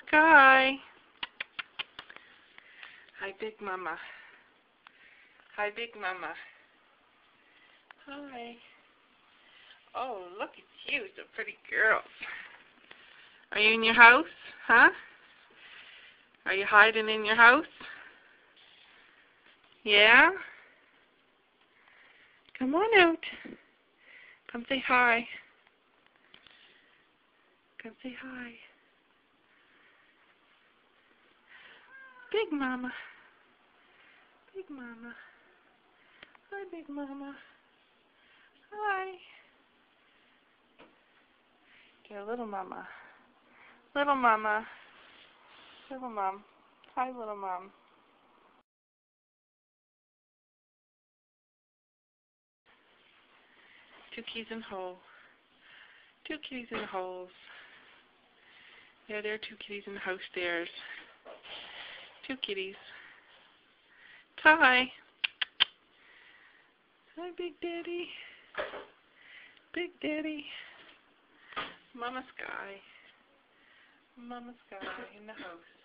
Sky. Hi, Big Mama. Hi, Big Mama. Hi. Oh, look at you, the pretty girls. Are you in your house? Huh? Are you hiding in your house? Yeah? Come on out. Come say hi. Come say hi. Big Mama. Big Mama. Hi, Big Mama. Hi. Dear Little Mama. Little Mama. Little Mom. Hi, Little Mom. Two keys in hole. Two kitties in holes. Yeah, there are two kitties in the house stairs. Two kitties. Hi. Hi, Big Daddy. Big Daddy. Mama Sky. Mama Sky in the house.